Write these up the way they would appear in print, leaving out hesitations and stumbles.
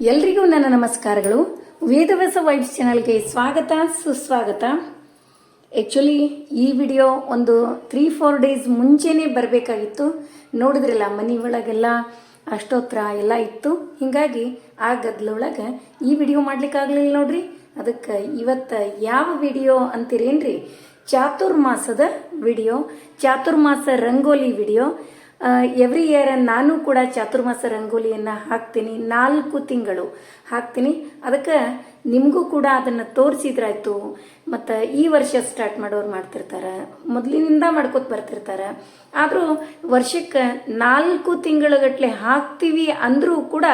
ಎಲ್ರಿಗೂ ನನ್ನ ನಮಸ್ಕಾರಗಳು. ವೇದವ್ಯಾಸ ವೈಬ್ಸ್ ಚಾನಲ್ಗೆ ಸ್ವಾಗತ ಸುಸ್ವಾಗತ. ಆ್ಯಕ್ಚುಲಿ ಈ ವಿಡಿಯೋ ಒಂದು 3-4 ಡೇಸ್ ಮುಂಚೆನೇ ಬರಬೇಕಾಗಿತ್ತು. ನೋಡಿದ್ರಲ್ಲ, ಮನೆ ಒಳಗೆಲ್ಲ ಅಷ್ಟೋತ್ರ ಎಲ್ಲ ಇತ್ತು. ಹೀಗಾಗಿ ಆ ಗದ್ದಲೊಳಗೆ ಈ ವಿಡಿಯೋ ಮಾಡ್ಲಿಕ್ಕಾಗಲಿಲ್ಲ ನೋಡ್ರಿ. ಅದಕ್ಕೆ ಇವತ್ತು ಯಾವ ವಿಡಿಯೋ ಅಂತೀರೇನ್ರಿ? ಚಾತುರ್ಮಾಸದ ವಿಡಿಯೋ, ಚಾತುರ್ಮಾಸ ರಂಗೋಲಿ ವಿಡಿಯೋ. ಎವ್ರಿ ಇಯರ್ ನಾನು ಕೂಡ ಚಾತುರ್ಮಾಸ ರಂಗೋಲಿಯನ್ನು ಹಾಕ್ತೀನಿ, 4 ತಿಂಗಳು ಹಾಕ್ತೀನಿ. ಅದಕ್ಕೆ ನಿಮಗೂ ಕೂಡ ಅದನ್ನು ತೋರಿಸಿದ್ರಾಯ್ತು. ಮತ್ತು ಈ ವರ್ಷ ಸ್ಟಾರ್ಟ್ ಮಾಡೋರು ಮಾಡ್ತಿರ್ತಾರೆ, ಮೊದಲಿನಿಂದ ಮಾಡ್ಕೊತ ಬರ್ತಿರ್ತಾರೆ. ಆದರೂ ವರ್ಷಕ್ಕೆ 4 ತಿಂಗಳಗಟ್ಲೆ ಹಾಕ್ತೀವಿ ಅಂದರೂ ಕೂಡ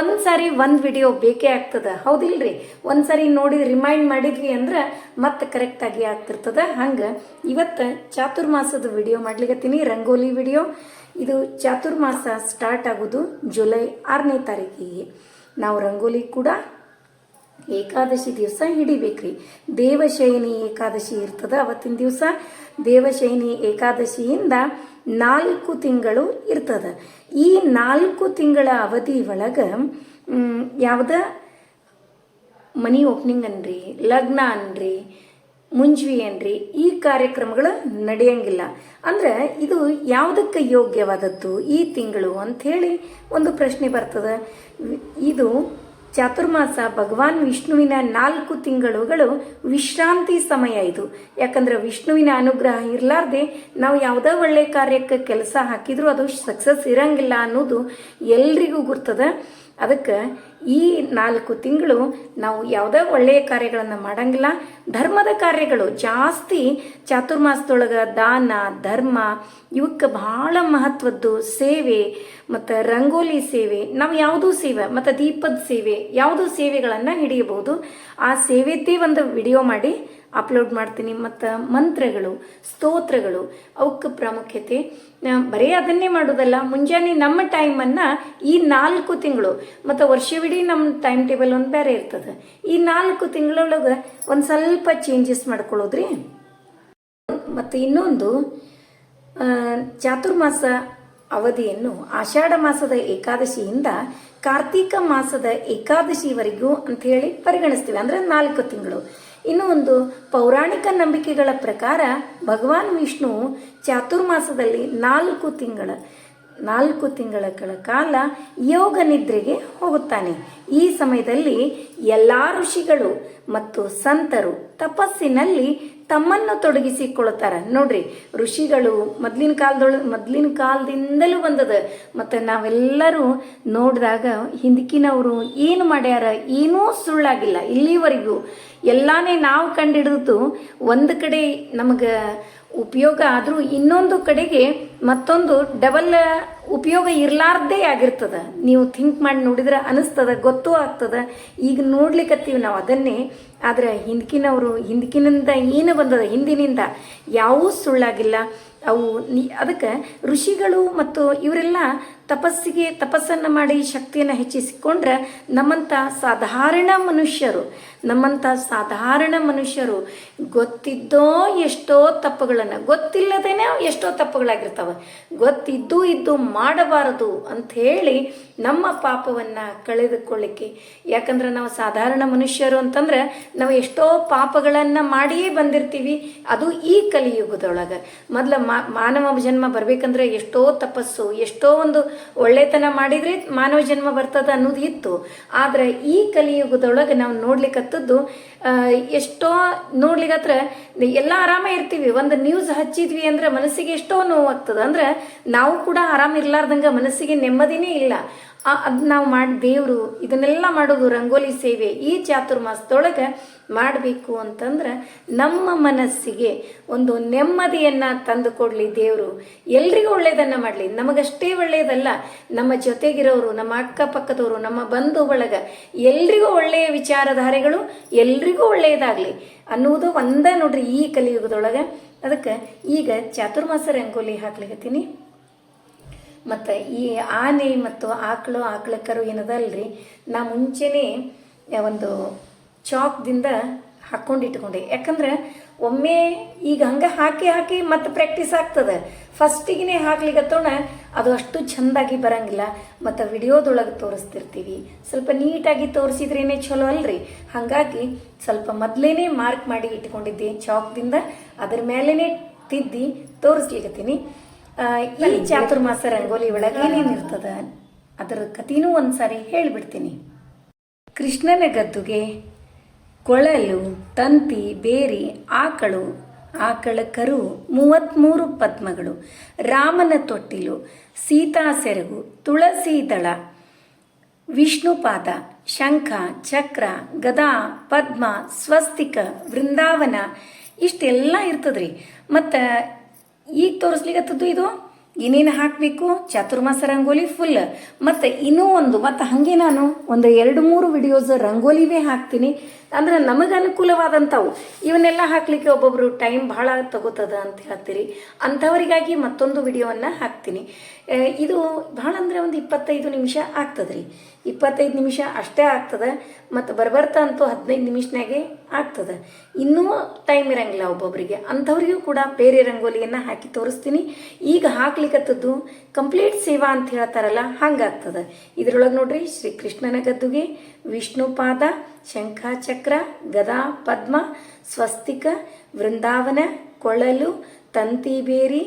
ಒಂದು ಸಾರಿ ಒಂದು ವಿಡಿಯೋ ಬೇಕೇ ಆಗ್ತದೆ, ಹೌದಿಲ್ರಿ? ಒಂದು ಸಾರಿ ನೋಡಿ ರಿಮೈಂಡ್ ಮಾಡಿದ್ವಿ ಅಂದ್ರೆ ಮತ್ತೆ ಕರೆಕ್ಟಾಗಿ ಆಗ್ತಿರ್ತದೆ. ಹಂಗೆ ಇವತ್ತು ಚಾತುರ್ಮಾಸದ ವಿಡಿಯೋ ಮಾಡ್ಲಿಕತ್ತೀನಿ, ರಂಗೋಲಿ ವಿಡಿಯೋ. ಇದು ಚಾತುರ್ಮಾಸ ಸ್ಟಾರ್ಟ್ ಆಗೋದು ಜುಲೈ 6ನೇ ತಾರೀಕಿಗೆ. ನಾವು ರಂಗೋಲಿ ಕೂಡ ಏಕಾದಶಿ ದಿವಸ ಹಿಡಿಬೇಕ್ರಿ. ದೇವಶಯನಿ ಏಕಾದಶಿ ಇರ್ತದ, ಅವತ್ತಿನ ದಿವಸ ದೇವಶಯನಿ ಏಕಾದಶಿಯಿಂದ 4 ತಿಂಗಳು ಇರ್ತದ. ಈ 4 ತಿಂಗಳ ಅವಧಿ ಒಳಗೆ ಯಾವ್ದ ಮನಿ ಓಪನಿಂಗ್ ಅನ್ರಿ, ಲಗ್ನ ಅನ್ರಿ, ಮುಂಜ್ವಿ ಅನ್ರಿ, ಈ ಕಾರ್ಯಕ್ರಮಗಳು ನಡೆಯಂಗಿಲ್ಲ. ಅಂದ್ರೆ ಇದು ಯಾವುದಕ್ಕೆ ಯೋಗ್ಯವಾದದ್ದು ಈ ತಿಂಗಳು ಅಂಥೇಳಿ ಒಂದು ಪ್ರಶ್ನೆ ಬರ್ತದೆ. ಇದು ಚಾತುರ್ಮಾಸ ಭಗವಾನ್ ವಿಷ್ಣುವಿನ 4 ತಿಂಗಳುಗಳು ವಿಶ್ರಾಂತಿ ಸಮಯ. ಇದು ಯಾಕಂದ್ರೆ ವಿಷ್ಣುವಿನ ಅನುಗ್ರಹ ಇರಲಾರ್ದೆ ನಾವು ಯಾವುದೇ ಒಳ್ಳೆ ಕಾರ್ಯಕ್ಕೆ ಕೆಲಸ ಹಾಕಿದ್ರು ಅದು ಸಕ್ಸಸ್ ಇರಂಗಿಲ್ಲ ಅನ್ನೋದು ಎಲ್ರಿಗೂ ಗುರ್ತದ. ಅದಕ್ಕೆ ಈ 4 ತಿಂಗಳು ನಾವು ಯಾವುದೇ ಒಳ್ಳೆಯ ಕಾರ್ಯಗಳನ್ನು ಮಾಡಂಗಿಲ್ಲ. ಧರ್ಮದ ಕಾರ್ಯಗಳು ಜಾಸ್ತಿ ಚಾತುರ್ಮಾಸದೊಳಗೆ ದಾನ ಧರ್ಮ ಇವಕ್ಕೆ ಬಹಳ ಮಹತ್ವದ್ದು. ಸೇವೆ ಮತ್ತು ರಂಗೋಲಿ ಸೇವೆ, ನಾವು ಯಾವುದೂ ಸೇವೆ ಮತ್ತು ದೀಪದ ಸೇವೆ, ಯಾವುದೂ ಸೇವೆಗಳನ್ನು ಹಿಡಿಯಬಹುದು. ಆ ಸೇವೆದ್ದೇ ಒಂದು ವಿಡಿಯೋ ಮಾಡಿ ಅಪ್ಲೋಡ್ ಮಾಡ್ತೀನಿ. ಮತ್ತು ಮಂತ್ರಗಳು, ಸ್ತೋತ್ರಗಳು ಅವಕ್ಕೆ ಪ್ರಾಮುಖ್ಯತೆ. ಬರೀ ಅದನ್ನೇ ಮಾಡೋದಲ್ಲ, ಮುಂಜಾನೆ ನಮ್ಮ ಟೈಮನ್ನು ಈ 4 ತಿಂಗಳು ಮತ್ತು ವರ್ಷವಿಡೀ ನಮ್ಮ ಟೈಮ್ ಟೇಬಲ್ ಒಂದು ಬೇರೆ ಇರ್ತದೆ. ಈ 4 ತಿಂಗಳೊಳಗೆ ಒಂದು ಸ್ವಲ್ಪ ಚೇಂಜಸ್ ಮಾಡ್ಕೊಳ್ಳೋದ್ರಿ. ಮತ್ತು ಇನ್ನೊಂದು, ಚಾತುರ್ಮಾಸ ಅವಧಿಯನ್ನು ಆಷಾಢ ಮಾಸದ ಏಕಾದಶಿಯಿಂದ ಕಾರ್ತೀಕ ಮಾಸದ ಏಕಾದಶಿವರೆಗೂ ಅಂತ ಹೇಳಿ ಪರಿಗಣಿಸ್ತೀವಿ, ಅಂದ್ರೆ 4 ತಿಂಗಳು. ಇನ್ನು ಒಂದು ಪೌರಾಣಿಕ ನಂಬಿಕೆಗಳ ಪ್ರಕಾರ ಭಗವಾನ್ ವಿಷ್ಣು ಚಾತುರ್ಮಾಸದಲ್ಲಿ 4 ತಿಂಗಳ ಕಾಲ ಯೋಗ ನಿದ್ರೆಗೆ ಹೋಗುತ್ತಾನೆ. ಈ ಸಮಯದಲ್ಲಿ ಎಲ್ಲ ಋಷಿಗಳು ಮತ್ತು ಸಂತರು ತಪಸ್ಸಿನಲ್ಲಿ ತಮ್ಮನ್ನು ತೊಡಗಿಸಿಕೊಳ್ಳುತ್ತಾರೆ. ನೋಡ್ರಿ, ಋಷಿಗಳು ಮೊದಲಿನ ಕಾಲದಿಂದಲೂ ಬಂದದ. ಮತ್ತು ನಾವೆಲ್ಲರೂ ನೋಡಿದಾಗ ಹಿಂದಕಿನವರು ಏನು ಮಾಡ್ಯಾರ, ಏನೂ ಸುಳ್ಳಾಗಿಲ್ಲ ಇಲ್ಲಿವರೆಗೂ. ಎಲ್ಲಾನೇ ನಾವು ಕಂಡಿಡಿದು ಒಂದು ಕಡೆ ನಮಗೆ ಉಪಯೋಗ ಆದರೂ ಇನ್ನೊಂದು ಕಡೆಗೆ ಮತ್ತೊಂದು ಡಬಲ್ ಉಪಯೋಗ ಇರಲಾರ್ದೇ ಆಗಿರ್ತದ. ನೀವು ಥಿಂಕ್ ಮಾಡಿ ನೋಡಿದ್ರೆ ಅನಿಸ್ತದ, ಗೊತ್ತೂ ಆಗ್ತದ. ಈಗ ನೋಡ್ಲಿಕ್ಕತ್ತೀವಿ ನಾವು ಅದನ್ನೇ. ಆದ್ರೆ ಹಿಂದಕಿನಿಂದ ಏನು ಬಂದದ, ಹಿಂದಿನಿಂದ ಯಾವೂ ಸುಳ್ಳಾಗಿಲ್ಲ ಅವು. ಅದಕ್ಕೆ ಋಷಿಗಳು ಮತ್ತು ಇವರೆಲ್ಲ ತಪಸ್ಸನ್ನು ಮಾಡಿ ಶಕ್ತಿಯನ್ನು ಹೆಚ್ಚಿಸಿಕೊಂಡ್ರೆ ನಮ್ಮಂಥ ಸಾಧಾರಣ ಮನುಷ್ಯರು ಗೊತ್ತಿದ್ದೋ ಎಷ್ಟೋ ತಪ್ಪುಗಳನ್ನು, ಗೊತ್ತಿಲ್ಲದೇನೆ ಎಷ್ಟೋ ತಪ್ಪುಗಳಾಗಿರ್ತಾವೆ. ಗೊತ್ತಿದ್ದು ಮಾಡಬಾರದು ಅಂಥೇಳಿ ನಮ್ಮ ಪಾಪವನ್ನು ಕಳೆದುಕೊಳ್ಳಿಕ್ಕೆ. ಯಾಕಂದ್ರೆ ನಾವು ಸಾಧಾರಣ ಮನುಷ್ಯರು ಅಂತಂದ್ರೆ ನಾವು ಎಷ್ಟೋ ಪಾಪಗಳನ್ನು ಮಾಡಿಯೇ ಬಂದಿರ್ತೀವಿ. ಅದು ಈ ಕಲಿಯುಗದೊಳಗೆ. ಮೊದಲ ಮಾನವ ಜನ್ಮ ಬರ್ಬೇಕಂದ್ರೆ ಎಷ್ಟೋ ತಪಸ್ಸು, ಎಷ್ಟೋ ಒಂದು ಒಳ್ಳೆತನ ಮಾಡಿದ್ರೆ ಮಾನವ ಜನ್ಮ ಬರ್ತದ ಅನ್ನೋದು ಇತ್ತು. ಆದ್ರೆ ಈ ಕಲಿಯುಗದೊಳಗೆ ನಾವು ನೋಡ್ಲಿಕ್ಕತ್ತದ್ದು ಎಷ್ಟೋ ನೋಡ್ಲಿಕ್ಕತ್ರ ಎಲ್ಲ ಆರಾಮ ಇರ್ತೀವಿ. ಒಂದು ನ್ಯೂಸ್ ಹಚ್ಚಿದ್ವಿ ಅಂದ್ರೆ ಮನಸ್ಸಿಗೆ ಎಷ್ಟೋ ನೋವಾಗ್ತದ. ಅಂದ್ರೆ ನಾವು ಕೂಡ ಆರಾಮ ಇರ್ಲಾರ್ದಂಗ ಮನಸ್ಸಿಗೆ ನೆಮ್ಮದಿನೇ ಇಲ್ಲ. ಅದು ನಾವು ದೇವರು ಇದನ್ನೆಲ್ಲ ಮಾಡೋದು ರಂಗೋಲಿ ಸೇವೆ ಈ ಚಾತುರ್ಮಾಸದೊಳಗೆ ಮಾಡಬೇಕು ಅಂತಂದ್ರೆ ನಮ್ಮ ಮನಸ್ಸಿಗೆ ಒಂದು ನೆಮ್ಮದಿಯನ್ನು ತಂದು ಕೊಡಲಿ ದೇವರು. ಎಲ್ರಿಗೂ ಒಳ್ಳೆಯದನ್ನು ಮಾಡಲಿ. ನಮಗಷ್ಟೇ ಒಳ್ಳೆಯದಲ್ಲ, ನಮ್ಮ ಜೊತೆಗಿರೋರು, ನಮ್ಮ ಅಕ್ಕಪಕ್ಕದವರು, ನಮ್ಮ ಬಂಧು ಬಳಗ ಎಲ್ರಿಗೂ ಒಳ್ಳೆಯ ವಿಚಾರಧಾರೆಗಳು, ಎಲ್ರಿಗೂ ಒಳ್ಳೆಯದಾಗಲಿ ಅನ್ನುವುದು ಒಂದೇ ನೋಡ್ರಿ ಈ ಕಲಿಯುಗದೊಳಗೆ. ಅದಕ್ಕೆ ಈಗ ಚಾತುರ್ಮಾಸ ರಂಗೋಲಿ ಹಾಕ್ಲಿಕತ್ತೀನಿ. ಮತ್ತು ಈ ಆನೆ ಮತ್ತು ಆಕಳಕ್ಕರು ಏನದಲ್ರಿ, ನಾ ಮುಂಚೆನೇ ಒಂದು ಚಾಕ್ದಿಂದ ಹಾಕ್ಕೊಂಡಿಟ್ಕೊಂಡೆ. ಯಾಕಂದ್ರೆ ಒಮ್ಮೆ ಈಗ ಹಂಗೆ ಹಾಕಿ ಮತ್ತೆ ಪ್ರಾಕ್ಟೀಸ್ ಆಗ್ತದೆ. ಫಸ್ಟಿಗೆ ಹಾಕ್ಲಿಕ್ಕತ್ತೋಣ ಅದು ಅಷ್ಟು ಚೆಂದಾಗಿ ಬರಂಗಿಲ್ಲ. ಮತ್ತು ವಿಡಿಯೋದೊಳಗೆ ತೋರಿಸ್ತಿರ್ತೀವಿ, ಸ್ವಲ್ಪ ನೀಟಾಗಿ ತೋರಿಸಿದ್ರೇನೆ ಚಲೋ ಅಲ್ರಿ. ಹಾಗಾಗಿ ಸ್ವಲ್ಪ ಮೊದಲೇನೆ ಮಾರ್ಕ್ ಮಾಡಿ ಇಟ್ಕೊಂಡಿದ್ದೆ ಚಾಕ್ದಿಂದ, ಅದ್ರ ಮೇಲೇ ತಿದ್ದಿ ತೋರಿಸ್ಲಿಕ್ಕತ್ತೀನಿ. ಈ ಚಾತುರ್ಮಾಸ ರಂಗೋಲಿ ಒಳಗೆ ಏನೇನು ಇರ್ತದ ಅದರ ಕಥೆನೂ ಒಂದ್ಸಾರಿ ಹೇಳಿಬಿಡ್ತೀನಿ. ಕೃಷ್ಣನ ಗದ್ದುಗೆ, ಕೊಳಲು, ತಂತಿ, ಬೇರಿ, ಆಕಳ ಕರು, 33 ಪದ್ಮಗಳು, ರಾಮನ ತೊಟ್ಟಿಲು, ಸೀತಾ ಸೆರಗು, ತುಳಸಿ ದಳ, ವಿಷ್ಣುಪಾದ, ಶಂಖ, ಚಕ್ರ, ಗದಾ, ಪದ್ಮ, ಸ್ವಸ್ತಿಕ, ವೃಂದಾವನ ಇಷ್ಟೆಲ್ಲ ಇರ್ತದ್ರಿ. ಮತ್ತು ಈಗ ತೋರಿಸ್ಲಿಕ್ಕತ್ತದ್ದು ಇದು ಏನೇನು ಹಾಕಬೇಕು, ಚಾತುರ್ಮಾಸ ರಂಗೋಲಿ ಫುಲ್. ಮತ್ತು ಇನ್ನೂ ಮತ್ತು ಹಾಗೆ ನಾನು ಒಂದು 2-3 ವಿಡಿಯೋಸ್ ರಂಗೋಲಿವೇ ಹಾಕ್ತೀನಿ. ಅಂದ್ರೆ ನಮಗೆ ಅನುಕೂಲವಾದಂಥವು. ಇವನ್ನೆಲ್ಲ ಹಾಕಲಿಕ್ಕೆ ಒಬ್ಬೊಬ್ರು ಟೈಮ್ ಭಾಳ ತಗೋತದ ಅಂತ ಹೇಳ್ತೀರಿ, ಅಂಥವರಿಗಾಗಿ ಮತ್ತೊಂದು ವಿಡಿಯೋವನ್ನು ಹಾಕ್ತೀನಿ. ಇದು ಭಾಳ ಅಂದರೆ ಒಂದು 25 ನಿಮಿಷ ಆಗ್ತದ್ರಿ. 25 ನಿಮಿಷ ಅಷ್ಟೇ ಆಗ್ತದೆ. ಮತ್ತು ಬರ್ತಾ ಅಂತೂ 15 ನಿಮಿಷನಾಗೆ ಆಗ್ತದೆ. ಇನ್ನೂ ಟೈಮ್ ಇರಂಗಿಲ್ಲ ಒಬ್ಬೊಬ್ಬರಿಗೆ, ಅಂಥವ್ರಿಗೂ ಕೂಡ ಬೇರೆ ರಂಗೋಲಿಯನ್ನು ಹಾಕಿ ತೋರಿಸ್ತೀನಿ. ಈಗ ಹಾಕ್ಲಿಕ್ಕತ್ತದ್ದು ಕಂಪ್ಲೀಟ್ ಸೇವಾ ಅಂತ ಹೇಳ್ತಾರಲ್ಲ, ಹಂಗಾಗ್ತದೆ. ಇದ್ರೊಳಗೆ ನೋಡ್ರಿ, ಶ್ರೀ ಕೃಷ್ಣನ ಗದ್ದುಗೆ, ವಿಷ್ಣುಪಾದ, ಶಂಖ, ಚಕ್ರ, ಗದಾ, ಪದ್ಮ, ಸ್ವಸ್ತಿಕ, ವೃಂದಾವನ, ಕೊಳಲು, ತಂತಿ ಬೇರಿ,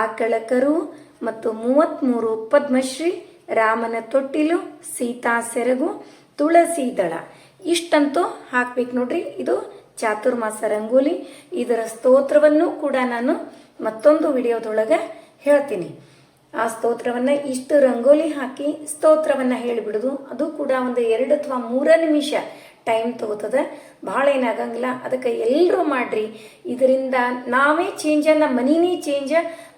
ಆಕಳ ಕರು ಮತ್ತು 33 ಪದ್ಮಶ್ರೀ, ರಾಮನ ತೊಟ್ಟಿಲು, ಸೀತಾ ಸೆರಗು, ತುಳಸಿ ದಳ ಇಷ್ಟಂತೂ ಹಾಕ್ಬೇಕು ನೋಡ್ರಿ. ಇದು ಚಾತುರ್ಮಾಸ ರಂಗೋಲಿ. ಇದರ ಸ್ತೋತ್ರವನ್ನು ಕೂಡ ನಾನು ಮತ್ತೊಂದು ವಿಡಿಯೋದೊಳಗೆ ಹೇಳ್ತೀನಿ. ಆ ಸ್ತೋತ್ರವನ್ನು ಇಷ್ಟು ರಂಗೋಲಿ ಹಾಕಿ ಸ್ತೋತ್ರವನ್ನು ಹೇಳಿಬಿಡೋದು, ಅದು ಕೂಡ ಒಂದು 2 ಅಥವಾ 3 ನಿಮಿಷ ಟೈಮ್ ತಗೋತದೆ, ಭಾಳ ಏನಾಗಂಗಿಲ್ಲ. ಅದಕ್ಕೆ ಎಲ್ಲರೂ ಮಾಡ್ರಿ. ಇದರಿಂದ ನಾವೇ ಚೇಂಜ, ನಮ್ಮ ಮನಿನೇ ಚೇಂಜ,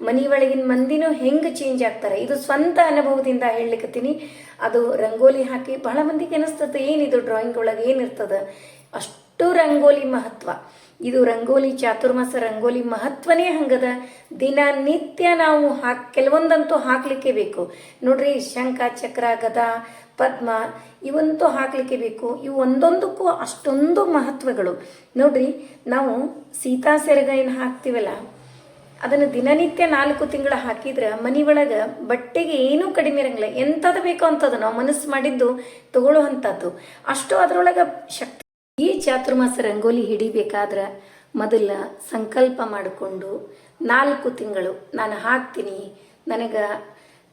ಮನಿ ಒಳಗಿನ ಮಂದಿನೂ ಹೆಂಗೆ ಚೇಂಜ್ ಆಗ್ತಾರೆ, ಇದು ಸ್ವಂತ ಅನುಭವದಿಂದ ಹೇಳಲಿಕ್ಕತ್ತೀನಿ. ಅದು ರಂಗೋಲಿ ಹಾಕಿ ಬಹಳ ಮಂದಿಗೆ ಅನಿಸ್ತದೆ, ಏನಿದು ಡ್ರಾಯಿಂಗ್ ಒಳಗೆ ಏನಿರ್ತದೆ, ಅಷ್ಟು ರಂಗೋಲಿ ಮಹತ್ವ. ಇದು ರಂಗೋಲಿ, ಚಾತುರ್ಮಾಸ ರಂಗೋಲಿ ಮಹತ್ವನೇ ಹಂಗದ. ದಿನನಿತ್ಯ ನಾವು ಕೆಲವೊಂದಂತೂ ಹಾಕ್ಲಿಕ್ಕೆ ಬೇಕು ನೋಡ್ರಿ. ಶಂಖ, ಚಕ್ರ, ಗದಾ, ಪದ್ಮ ಇವಂತೂ ಹಾಕ್ಲಿಕ್ಕೆ ಬೇಕು. ಇವು ಒಂದೊಂದಕ್ಕೂ ಅಷ್ಟೊಂದು ಮಹತ್ವಗಳು ನೋಡ್ರಿ. ನಾವು ಸೀತಾ ಸೆರಗ ಏನು ಹಾಕ್ತೀವಲ್ಲ, ಅದನ್ನು ದಿನನಿತ್ಯ 4 ತಿಂಗಳು ಹಾಕಿದ್ರೆ ಮನಿ ಒಳಗೆ ಬಟ್ಟೆಗೆ ಏನೂ ಕಡಿಮೆ ಇರಂಗಿಲ್ಲ. ಎಂಥದ್ದು ಬೇಕೋ ಅಂಥದ್ದು ನಾವು ಮನಸ್ಸು ಮಾಡಿದ್ದು ತಗೊಳ್ಳುವಂಥದ್ದು, ಅಷ್ಟು ಅದರೊಳಗೆ ಶಕ್ತಿ. ಈ ಚಾತುರ್ಮಾಸ ರಂಗೋಲಿ ಹಿಡಿಬೇಕಾದ್ರೆ ಮೊದಲ ಸಂಕಲ್ಪ ಮಾಡಿಕೊಂಡು 4 ತಿಂಗಳು ನಾನು ಹಾಕ್ತೀನಿ, ನನಗೆ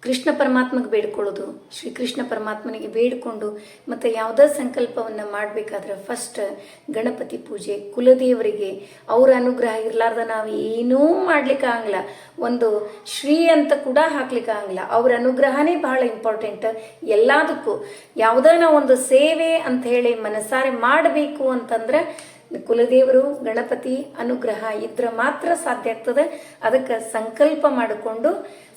ಕೃಷ್ಣ ಪರಮಾತ್ಮಗೆ ಬೇಡ್ಕೊಳ್ಳೋದು, ಶ್ರೀಕೃಷ್ಣ ಪರಮಾತ್ಮನಿಗೆ ಬೇಡಿಕೊಂಡು ಮತ್ತು ಯಾವುದೇ ಸಂಕಲ್ಪವನ್ನು ಮಾಡಬೇಕಾದ್ರೆ ಫಸ್ಟ್ ಗಣಪತಿ ಪೂಜೆ, ಕುಲದೇವರಿಗೆ ಅವರ ಅನುಗ್ರಹ ಇರಲಾರ್ದ ನಾವು ಏನೂ ಮಾಡ್ಲಿಕ್ಕಾಗಲ್ಲ. ಒಂದು ಶ್ರೀ ಅಂತ ಕೂಡ ಹಾಕ್ಲಿಕ್ಕಾಗಲ್ಲ. ಅವ್ರ ಅನುಗ್ರಹನೇ ಬಹಳ ಇಂಪಾರ್ಟೆಂಟ್ ಎಲ್ಲದಕ್ಕೂ. ಯಾವುದೇ ನಾವು ಒಂದು ಸೇವೆ ಅಂತ ಹೇಳಿ ಮನಸಾರೆ ಮಾಡಬೇಕು ಅಂತಂದ್ರೆ ಕುಲದೇವರು, ಗಣಪತಿ ಅನುಗ್ರಹ ಇದ್ರೆ ಮಾತ್ರ ಸಾಧ್ಯ ಆಗ್ತದೆ. ಅದಕ್ಕೆ ಸಂಕಲ್ಪ ಮಾಡಿಕೊಂಡು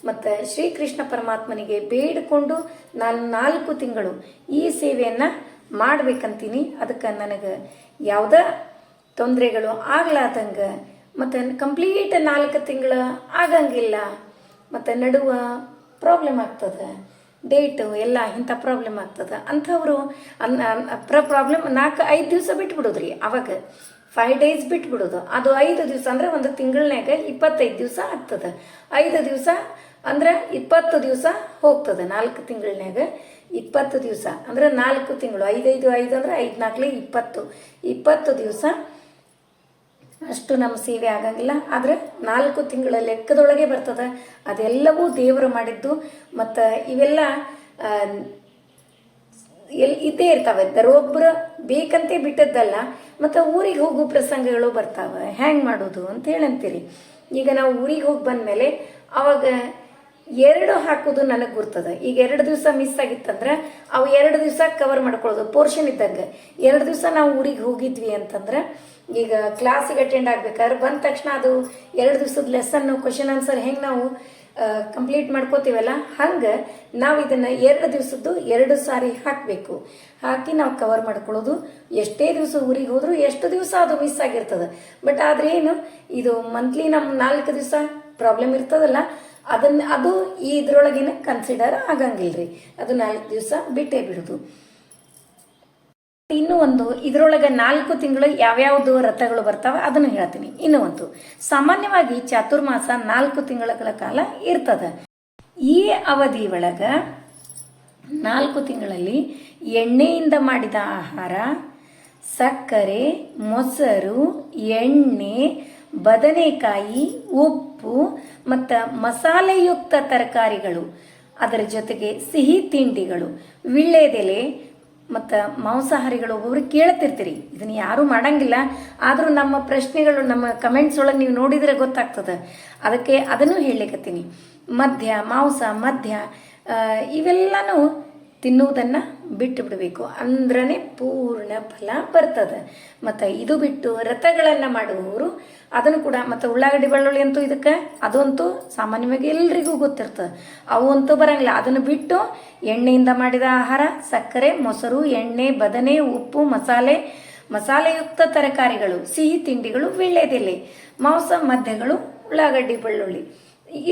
ಮತ್ತು ಶ್ರೀಕೃಷ್ಣ ಪರಮಾತ್ಮನಿಗೆ ಬೇಡಿಕೊಂಡು ನಾನು 4 ತಿಂಗಳು ಈ ಸೇವೆಯನ್ನು ಮಾಡ್ಬೇಕಂತೀನಿ. ಅದಕ್ಕೆ ನನಗೆ ಯಾವುದೇ ತೊಂದರೆಗಳು ಆಗ್ಲಾದಂಗೆ, ಮತ್ತು ಕಂಪ್ಲೀಟ್ 4 ತಿಂಗಳು ಆಗಂಗಿಲ್ಲ, ಮತ್ತು ನಡುವ ಪ್ರಾಬ್ಲಮ್ ಆಗ್ತದೆ, ಡೇಟು ಎಲ್ಲ ಇಂಥ ಪ್ರಾಬ್ಲಮ್ ಆಗ್ತದೆ ಅಂಥವ್ರು ಪ್ರಾಬ್ಲಮ್ 4-5 ದಿವಸ ಬಿಟ್ಬಿಡೋದ್ರಿ. ಅವಾಗ 5 ಡೇಸ್ ಬಿಟ್ಬಿಡೋದು. ಅದು 5 ದಿವಸ ಅಂದ್ರೆ ಒಂದು ತಿಂಗಳನ್ಯಾಗ 25 ದಿವಸ ಆಗ್ತದೆ. 5 ದಿವಸ ಅಂದ್ರೆ 20 ದಿವಸ ಹೋಗ್ತದೆ. 4 ತಿಂಗಳನ್ಯಾಗ 20 ದಿವಸ ಅಂದ್ರೆ 4 ತಿಂಗಳು. 5 ಅಂದ್ರೆ 5 20 ದಿವಸ ಅಷ್ಟು ನಮ್ಮ ಸೇವೆ ಆಗಂಗಿಲ್ಲ. ಆದರೆ 4 ತಿಂಗಳ ಲೆಕ್ಕದೊಳಗೆ ಬರ್ತದೆ. ಅದೆಲ್ಲವೂ ದೇವರು ಮಾಡಿದ್ದು. ಮತ್ತು ಇವೆಲ್ಲ ಇದ್ದೇ ಇರ್ತಾವೆ. ದರೊಬ್ಬರು ಬೇಕಂತೆ ಬಿಟ್ಟದ್ದಲ್ಲ. ಮತ್ತು ಊರಿಗೆ ಹೋಗೋ ಪ್ರಸಂಗಗಳು ಬರ್ತಾವೆ. ಹ್ಯಾಂಗೆ ಮಾಡೋದು ಅಂತ ಹೇಳಂತೀರಿ. ಈಗ ನಾವು ಊರಿಗೆ ಹೋಗಿ ಬಂದಮೇಲೆ ಅವಾಗ 2 ಹಾಕೋದು ನನಗೆ ಗುರ್ತದೆ. ಈಗ 2 ದಿವಸ ಮಿಸ್ ಆಗಿತ್ತಂದ್ರೆ ಅವು 2 ದಿವಸ ಕವರ್ ಮಾಡ್ಕೊಳ್ಳೋದು ಪೋರ್ಷನ್ ಇದ್ದಂಗೆ. 2 ದಿವಸ ನಾವು ಊರಿಗೆ ಹೋಗಿದ್ವಿ ಅಂತಂದ್ರೆ, ಈಗ ಕ್ಲಾಸಿಗೆ ಅಟೆಂಡ್ ಆಗ್ಬೇಕಾದ್ರೆ ಬಂದ ತಕ್ಷಣ ಅದು 2 ದಿವಸದ ಲೆಸನ್ನು, ಕ್ವಶನ್ ಆನ್ಸರ್ ಹೆಂಗೆ ನಾವು ಕಂಪ್ಲೀಟ್ ಮಾಡ್ಕೋತೀವಲ್ಲ, ಹಂಗೆ ನಾವು ಇದನ್ನು 2 ದಿವಸದ್ದು 2 ಸಾರಿ ಹಾಕಬೇಕು. ಹಾಕಿ ನಾವು ಕವರ್ ಮಾಡ್ಕೊಳ್ಳೋದು. ಎಷ್ಟೇ ದಿವಸ ಊರಿಗೆ ಹೋದ್ರು ಎಷ್ಟು ದಿವಸ ಅದು ಮಿಸ್ ಆಗಿರ್ತದೆ. ಬಟ್ ಆದ್ರೆ ಏನು, ಇದು ಮಂತ್ಲಿ ನಮ್ಮ 4 ದಿವಸ ಪ್ರಾಬ್ಲಮ್ ಇರ್ತದಲ್ಲ, ಅದು ಇದ್ರೊಳಗಿನ ಕನ್ಸಿಡರ್ ಆಗಂಗಿಲ್ರಿ. ಅದು 4 ದಿವಸ ಬಿಟ್ಟೇ ಬಿಡುದು. ಇನ್ನು ಒಂದು ಇದರೊಳಗೆ 4 ತಿಂಗಳು ಯಾವ್ಯಾವುದು ರಥಗಳು ಬರ್ತಾವೆ ಅದನ್ನು ಹೇಳ್ತೀನಿ. ಇನ್ನು ಒಂದು ಸಾಮಾನ್ಯವಾಗಿ ಚಾತುರ್ಮಾಸ 4 ತಿಂಗಳ ಕಾಲ ಇರ್ತದೆ. ಈ ಅವಧಿ ಒಳಗ 4 ತಿಂಗಳಲ್ಲಿ ಎಣ್ಣೆಯಿಂದ ಮಾಡಿದ ಆಹಾರ, ಸಕ್ಕರೆ, ಮೊಸರು, ಎಣ್ಣೆ, ಬದನೆಕಾಯಿ, ಉಪ್ಪು ಮತ್ತು ಮಸಾಲೆಯುಕ್ತ ತರಕಾರಿಗಳು, ಅದರ ಜೊತೆಗೆ ಸಿಹಿ ತಿಂಡಿಗಳು, ವಿಳ್ಳೆದೆಲೆ ಮತ್ತು ಮಾಂಸಾಹಾರಿಗಳು ಒಬ್ಬೊಬ್ರು ಕೇಳ್ತಿರ್ತೀರಿ. ಇದನ್ನು ಯಾರೂ ಮಾಡಂಗಿಲ್ಲ, ಆದರೂ ನಮ್ಮ ಪ್ರಶ್ನೆಗಳು ನಮ್ಮ ಕಮೆಂಟ್ಸ್ ಒಳಗೆ ನೀವು ನೋಡಿದರೆ ಗೊತ್ತಾಗ್ತದೆ. ಅದಕ್ಕೆ ಅದನ್ನು ಹೇಳಲಿಕ್ಕತ್ತೀನಿ. ಮಾಂಸ ಮದ್ಯ ಇವೆಲ್ಲನೂ ತಿನ್ನುವುದನ್ನು ಬಿಟ್ಟು ಬಿಡಬೇಕು, ಅಂದ್ರೇ ಪೂರ್ಣ ಫಲ ಬರ್ತದೆ. ಮತ್ತು ಇದು ಬಿಟ್ಟು ರಥಗಳನ್ನು ಮಾಡುವವರು ಅದನ್ನು ಕೂಡ, ಮತ್ತು ಉಳ್ಳಾಗಡ್ಡಿ ಬೆಳ್ಳುಳ್ಳಿ ಅಂತೂ ಇದಕ್ಕೆ ಅದಂತೂ ಸಾಮಾನ್ಯವಾಗಿ ಎಲ್ರಿಗೂ ಗೊತ್ತಿರ್ತದೆ, ಅವು ಅಂತೂ ಬರಂಗಿಲ್ಲ. ಅದನ್ನು ಬಿಟ್ಟು ಎಣ್ಣೆಯಿಂದ ಮಾಡಿದ ಆಹಾರ, ಸಕ್ಕರೆ, ಮೊಸರು, ಎಣ್ಣೆ, ಬದನೆ, ಉಪ್ಪು, ಮಸಾಲೆಯುಕ್ತ ತರಕಾರಿಗಳು, ಸಿಹಿ ತಿಂಡಿಗಳು, ವಿಳ್ಳೆದೆಲೆ, ಮಾಂಸ ಮದ್ಯಗಳು, ಉಳ್ಳಾಗಡ್ಡಿ ಬೆಳ್ಳುಳ್ಳಿ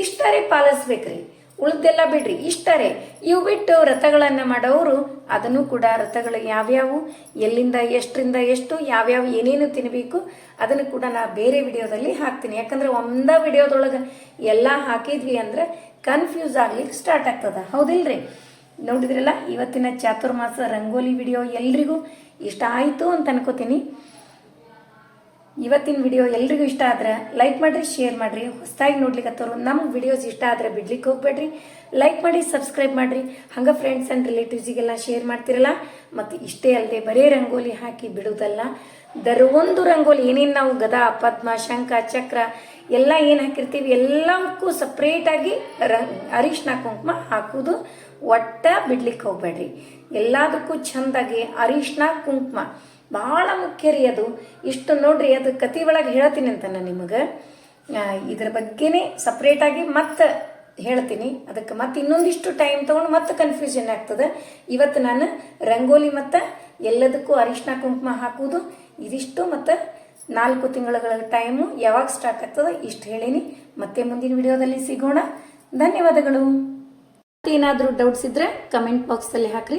ಇಷ್ಟರೇ ಪಾಲಿಸ್ಬೇಕ್ರಿ. ಉಳಿದೆಲ್ಲ ಬಿಡ್ರಿ, ಇಷ್ಟರೇ. ಇವು ಬಿಟ್ಟು ರಥಗಳನ್ನು ಮಾಡೋರು ಅದನ್ನು ಕೂಡ ರಥಗಳು ಯಾವ್ಯಾವು, ಎಲ್ಲಿಂದ ಎಷ್ಟರಿಂದ ಎಷ್ಟು, ಯಾವ್ಯಾವ ಏನೇನು ತಿನ್ನಬೇಕು ಅದನ್ನು ಕೂಡ ನಾ ಬೇರೆ ವಿಡಿಯೋದಲ್ಲಿ ಹಾಕ್ತೀನಿ. ಯಾಕಂದ್ರೆ ಒಂದ ವಿಡಿಯೋದೊಳಗೆ ಎಲ್ಲ ಹಾಕಿದ್ವಿ ಅಂದ್ರೆ ಕನ್ಫ್ಯೂಸ್ ಆಗ್ಲಿಕ್ಕೆ ಸ್ಟಾರ್ಟ್ ಆಗ್ತದ, ಹೌದಿಲ್ರಿ? ನೋಡಿದ್ರಲ್ಲ, ಇವತ್ತಿನ ಚಾತುರ್ಮಾಸ ರಂಗೋಲಿ ವಿಡಿಯೋ ಎಲ್ರಿಗೂ ಇಷ್ಟ ಆಯಿತು ಅಂತ ಅನ್ಕೋತೀನಿ. ಇವತ್ತಿನ ವಿಡಿಯೋ ಎಲ್ರಿಗೂ ಇಷ್ಟ ಆದ್ರೆ ಲೈಕ್ ಮಾಡಿರಿ, ಶೇರ್ ಮಾಡಿರಿ. ಹೊಸದಾಗಿ ನೋಡ್ಲಿಕ್ಕತ್ತವ್ರು ನಮ್ಮ ವಿಡಿಯೋಸ್ ಇಷ್ಟ ಆದರೆ ಬಿಡ್ಲಿಕ್ಕೆ ಹೋಗ್ಬೇಡ್ರಿ. ಲೈಕ್ ಮಾಡಿ, ಸಬ್ಸ್ಕ್ರೈಬ್ ಮಾಡಿರಿ. ಹಂಗೆ ಫ್ರೆಂಡ್ಸ್ ಆ್ಯಂಡ್ ರಿಲೇಟಿವ್ಸಿಗೆಲ್ಲ ಶೇರ್ ಮಾಡ್ತಿರಲ್ಲ. ಮತ್ತು ಇಷ್ಟೇ ಅಲ್ಲದೆ ಬರೀ ರಂಗೋಲಿ ಹಾಕಿ ಬಿಡುವುದಲ್ಲ, ಒಂದು ರಂಗೋಲಿ ಏನೇನು ನಾವು ಗದಾ, ಪದ್ಮ, ಶಂಖ, ಚಕ್ರ ಎಲ್ಲ ಏನು ಹಾಕಿರ್ತೀವಿ ಎಲ್ಲಕ್ಕೂ ಸಪ್ರೇಟಾಗಿ ಅರಿಶಿನ ಕುಂಕುಮ ಹಾಕೋದು ಒಟ್ಟ ಬಿಡ್ಲಿಕ್ಕೆ ಹೋಗ್ಬೇಡ್ರಿ. ಎಲ್ಲದಕ್ಕೂ ಚೆಂದಾಗಿ ಅರಿಶಿನ ಕುಂಕುಮ ಭಾಳ ಮುಖ್ಯ ರೀ. ಅದು ಇಷ್ಟು ನೋಡ್ರಿ, ಅದು ಕತೆ ಒಳಗೆ ಹೇಳ್ತೀನಿ ಅಂತ ನಾನು ನಿಮಗೆ. ಇದ್ರ ಬಗ್ಗೆನೇ ಸಪ್ರೇಟಾಗಿ ಮತ್ತೆ ಹೇಳ್ತೀನಿ. ಅದಕ್ಕೆ ಮತ್ತೆ ಇನ್ನೊಂದಿಷ್ಟು ಟೈಮ್ ತೊಗೊಂಡು ಮತ್ತೆ ಕನ್ಫ್ಯೂಷನ್ ಆಗ್ತದೆ. ಇವತ್ತು ನಾನು ರಂಗೋಲಿ ಮತ್ತು ಎಲ್ಲದಕ್ಕೂ ಅರಿಶಿನ ಕುಂಕುಮ ಹಾಕುವುದು ಇದಿಷ್ಟು, ಮತ್ತು 4 ತಿಂಗಳ ಟೈಮು ಯಾವಾಗ ಸ್ಟಾರ್ಟ್ ಆಗ್ತದೆ ಇಷ್ಟು ಹೇಳೀನಿ. ಮತ್ತೆ ಮುಂದಿನ ವಿಡಿಯೋದಲ್ಲಿ ಸಿಗೋಣ. ಧನ್ಯವಾದಗಳು. ಏನಾದರೂ ಡೌಟ್ಸ್ ಇದ್ದರೆ ಕಮೆಂಟ್ ಬಾಕ್ಸಲ್ಲಿ ಹಾಕ್ರಿ.